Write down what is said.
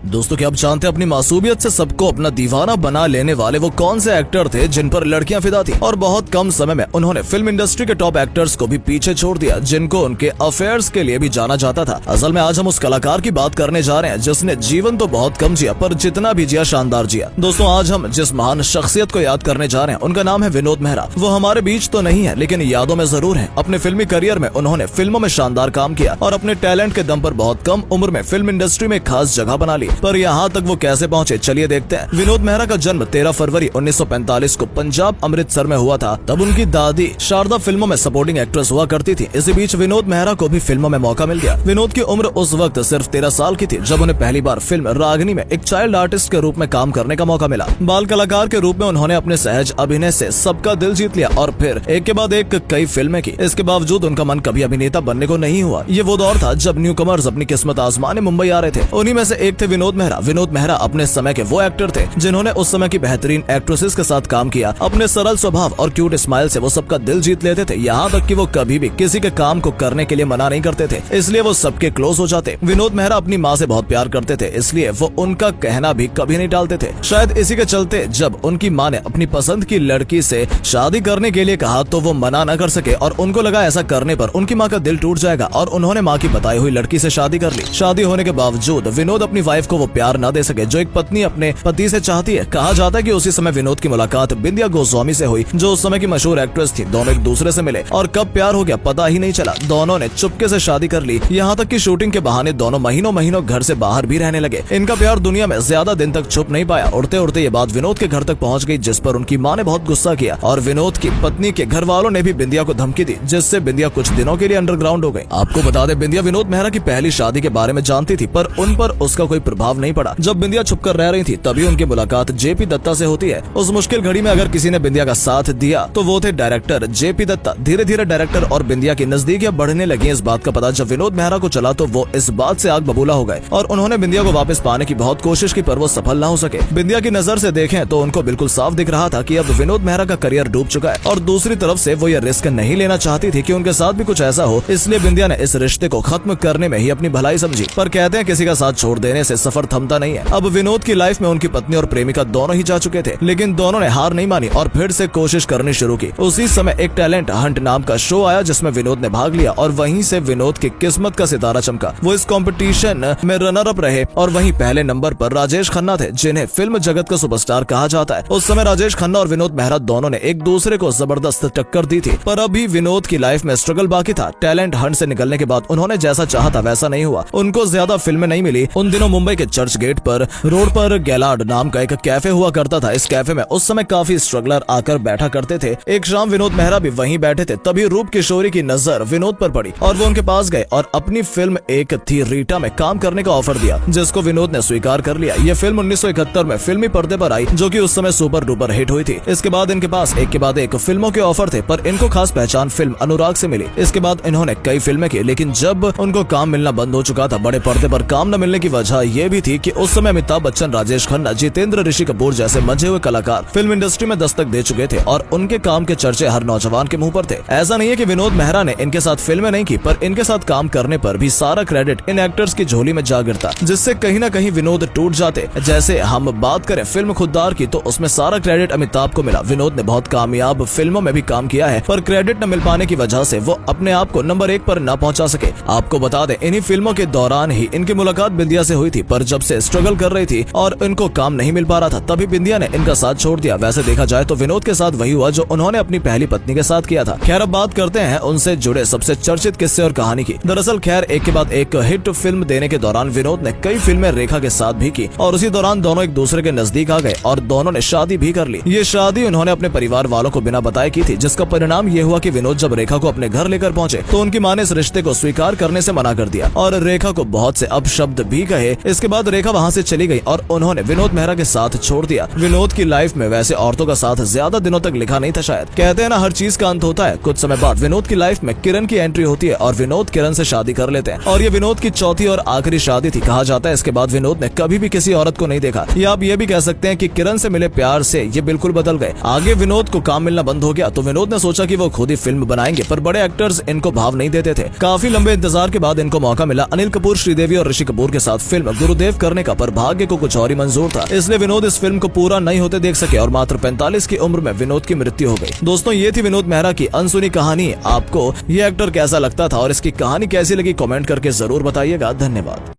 दोस्तों क्या आप जानते हैं अपनी मासूमियत से सबको अपना दीवाना बना लेने वाले वो कौन से एक्टर थे जिन पर लड़कियां फिदा थी, और बहुत कम समय में उन्होंने फिल्म इंडस्ट्री के टॉप एक्टर्स को भी पीछे छोड़ दिया जिनको उनके अफेयर्स के लिए भी जाना जाता था। असल में आज हम उस कलाकार की बात करने जा रहे हैं जिसने जीवन तो बहुत कम जिया पर जितना भी जिया शानदार जिया। दोस्तों आज हम जिस महान शख्सियत को याद करने जा रहे हैं उनका नाम है विनोद मेहरा। वो हमारे बीच तो नहीं है लेकिन यादों में जरूर है। अपने फिल्मी करियर में उन्होंने फिल्मों में शानदार काम किया और अपने टैलेंट के दम पर बहुत कम उम्र में फिल्म इंडस्ट्री में खास जगह बना ली। पर यहाँ तक वो कैसे पहुँचे चलिए देखते हैं। विनोद मेहरा का जन्म 13 फरवरी 1945 को पंजाब अमृतसर में हुआ था। तब उनकी दादी शारदा फिल्मों में सपोर्टिंग एक्ट्रेस हुआ करती थी। इसी बीच विनोद मेहरा को भी फिल्मों में मौका मिल गया। विनोद की उम्र उस वक्त सिर्फ 13 साल की थी जब उन्हें पहली बार फिल्म रागिनी में एक चाइल्ड आर्टिस्ट के रूप में काम करने का मौका मिला। बाल कलाकार के रूप में उन्होंने अपने सहज अभिनय से सबका दिल जीत लिया और फिर एक के बाद एक कई फिल्में की। इसके बावजूद उनका मन कभी अभिनेता बनने को नहीं हुआ। ये वो दौर था जब न्यू कमर्स अपनी किस्मत आजमाने मुंबई आ रहे थे। उन्हीं में से एक थे विनोद मेहरा। विनोद मेहरा अपने समय के वो एक्टर थे जिन्होंने उस समय की बेहतरीन एक्ट्रेसेस के साथ काम किया। अपने सरल स्वभाव और क्यूट स्माइल से वो सबका दिल जीत लेते थे। यहाँ तक कि वो कभी भी किसी के काम को करने के लिए मना नहीं करते थे, इसलिए वो सबके क्लोज हो जाते। विनोद मेहरा अपनी माँ से बहुत प्यार करते थे, इसलिए वो उनका कहना भी कभी नहीं टालते थे। शायद इसी के चलते जब उनकी माँ ने अपनी पसंद की लड़की से शादी करने के लिए कहा तो वो मना न कर सके और उनको लगा ऐसा करने पर उनकी माँ का दिल टूट जाएगा और उन्होंने माँ की बताई हुई लड़की से शादी कर ली। शादी होने के बावजूद विनोद अपनी वाइफ को वो प्यार न दे सके जो एक पत्नी अपने पति से चाहती है। कहा जाता है कि उसी समय विनोद की मुलाकात बिंदिया गोस्वामी से हुई जो उस समय की मशहूर एक्ट्रेस थी। दोनों एक दूसरे से मिले और कब प्यार हो गया पता ही नहीं चला। दोनों ने चुपके से शादी कर ली। यहाँ तक कि शूटिंग के बहाने दोनों महीनों घर से बाहर भी रहने लगे। इनका प्यार दुनिया में ज्यादा दिन तक छुप नहीं पाया। उड़ते उड़ते ये बात विनोद के घर तक पहुँच गई जिस पर उनकी माँ ने बहुत गुस्सा किया और विनोद की पत्नी के घर वालों ने भी बिंदिया को धमकी दी जिससे बिंदिया कुछ दिनों के लिए अंडरग्राउंड हो गई। आपको बता दें बिंदिया विनोद मेहरा की पहली शादी के बारे में जानती थी पर उन पर उसका कोई प्रभाव नहीं पड़ा। जब बिंदिया छुपकर रह रही थी तभी उनकी मुलाकात जेपी दत्ता से होती है। उस मुश्किल घड़ी में अगर किसी ने बिंदिया का साथ दिया तो वो थे डायरेक्टर जेपी दत्ता। धीरे धीरे डायरेक्टर और बिंदिया की नजदीकियां बढ़ने लगी। इस बात का पता जब विनोद मेहरा को चला तो वो इस बात से आग बबूला हो गए और उन्होंने बिंदिया को वापस पाने की बहुत कोशिश की पर वो सफल न हो सके। बिंदिया की नजर से देखें तो उनको बिल्कुल साफ दिख रहा था कि अब विनोद मेहरा का करियर डूब चुका है और दूसरी तरफ से वो ये रिस्क नहीं लेना चाहती थी कि उनके साथ भी कुछ ऐसा हो, इसलिए बिंदिया ने इस रिश्ते को खत्म करने में ही अपनी भलाई समझी। पर कहते हैं किसी का साथ छोड़ देने से सफर थमता नहीं है। अब विनोद की लाइफ में उनकी पत्नी और प्रेमिका दोनों ही जा चुके थे लेकिन दोनों ने हार नहीं मानी और फिर से कोशिश करनी शुरू की। उसी समय एक टैलेंट हंट नाम का शो आया जिसमें विनोद ने भाग लिया और वहीं से विनोद की किस्मत का सितारा चमका। वो इस कंपटीशन में रनर अप रहे और वहीं पहले नंबर पर राजेश खन्ना थे जिन्हें फिल्म जगत का सुपरस्टार कहा जाता है। उस समय राजेश खन्ना और विनोद मेहरा दोनों ने एक दूसरे को जबरदस्त टक्कर दी थी पर अभी विनोद की लाइफ में स्ट्रगल बाकी था। टैलेंट हंट से निकलने के बाद उन्होंने जैसा चाहा था वैसा नहीं हुआ। उनको ज्यादा फिल्में नहीं मिली। उन दिनों मुंबई के चर्च गेट पर रोड पर गैलार्ड नाम का एक कैफे हुआ करता था। इस कैफे में उस समय काफी स्ट्रगलर आकर बैठा करते थे। एक शाम विनोद मेहरा भी वहीं बैठे थे तभी रूप किशोरी की नजर विनोद पर पड़ी और वो उनके पास गए और अपनी फिल्म एक थी रीटा में काम करने का ऑफर दिया जिसको विनोद ने स्वीकार कर लिया। ये फिल्म 1971 में फिल्मी पर्दे पर आई जो कि उस समय सुपर डुपर हिट हुई थी। इसके बाद इनके पास एक के बाद एक फिल्मों के ऑफर थे पर इनको खास पहचान फिल्म अनुराग से मिली। इसके बाद इन्होंने कई फिल्में की लेकिन जब उनको काम मिलना बंद हो चुका था बड़े पर्दे पर काम न मिलने की वजह ये भी थी कि उस समय अमिताभ बच्चन, राजेश खन्ना, जितेंद्र, ऋषि कपूर जैसे मंझे हुए कलाकार फिल्म इंडस्ट्री में दस्तक दे चुके थे और उनके काम के चर्चे हर नौजवान के मुंह पर थे। ऐसा नहीं है कि विनोद मेहरा ने इनके साथ फिल्में नहीं की पर इनके साथ काम करने पर भी सारा क्रेडिट इन एक्टर्स की झोली में जा गिरता जिससे कहीं न कहीं विनोद टूट जाते। जैसे हम बात करें फिल्म खुददार की तो उसमें सारा क्रेडिट अमिताभ को मिला। विनोद ने बहुत कामयाब फिल्मों में भी काम किया है पर क्रेडिट न मिल पाने की वजह से वो अपने आप को नंबर 1 पर न पहुंचा सके। आपको बता दें इन्हीं फिल्मों के दौरान ही इनकी मुलाकात बिंदिया से हुई थी पर जब से स्ट्रगल कर रही थी और इनको काम नहीं मिल पा रहा था तभी बिंदिया ने इनका साथ छोड़ दिया। वैसे देखा जाए तो विनोद के साथ वही हुआ जो उन्होंने अपनी पहली पत्नी के साथ किया था। खैर अब बात करते हैं उनसे जुड़े सबसे चर्चित किस्से और कहानी की। दरअसल खैर एक के बाद एक हिट फिल्म देने के दौरान विनोद ने कई फिल्में रेखा के साथ भी की और उसी दौरान दोनों एक दूसरे के नजदीक आ गए और दोनों ने शादी भी कर ली। ये शादी उन्होंने अपने परिवार वालों को बिना बताए की थी जिसका परिणाम ये हुआ कि विनोद जब रेखा को अपने घर लेकर पहुंचे तो उनकी माँ ने इस रिश्ते को स्वीकार करने से मना कर दिया और रेखा को बहुत से अपशब्द भी कहे। इसके बाद रेखा वहाँ से चली गई और उन्होंने विनोद मेहरा के साथ छोड़ दिया। विनोद की लाइफ में वैसे औरतों का साथ ज्यादा दिनों तक लिखा नहीं था। शायद कहते हैं ना हर चीज का अंत होता है। कुछ समय बाद विनोद की लाइफ में किरण की एंट्री होती है और विनोद किरण से शादी कर लेते हैं और ये विनोद की चौथी और आखिरी शादी थी। कहा जाता है इसके बाद विनोद ने कभी भी किसी औरत को नहीं देखा। या आप ये भी कह सकते हैं कि किरण से मिले प्यार से ये बिल्कुल बदल गए। आगे विनोद को काम मिलना बंद हो गया तो विनोद ने सोचा कि वो खुद ही फिल्म बनाएंगे पर बड़े एक्टर्स इनको भाव नहीं देते थे। काफी लंबे इंतजार के बाद इनको मौका मिला अनिल कपूर, श्रीदेवी और ऋषि कपूर के साथ फिल्म गुरुदेव करने का, पर भाग्य को कुछ और ही मंजूर था, इसलिए विनोद इस फिल्म को पूरा नहीं होते देख सके और मात्र 45 की उम्र में विनोद की मृत्यु हो गई। दोस्तों, ये थी विनोद मेहरा की अनसुनी कहानी। आपको ये एक्टर कैसा लगता था और इसकी कहानी कैसी लगी, कमेंट करके जरूर बताइएगा। धन्यवाद।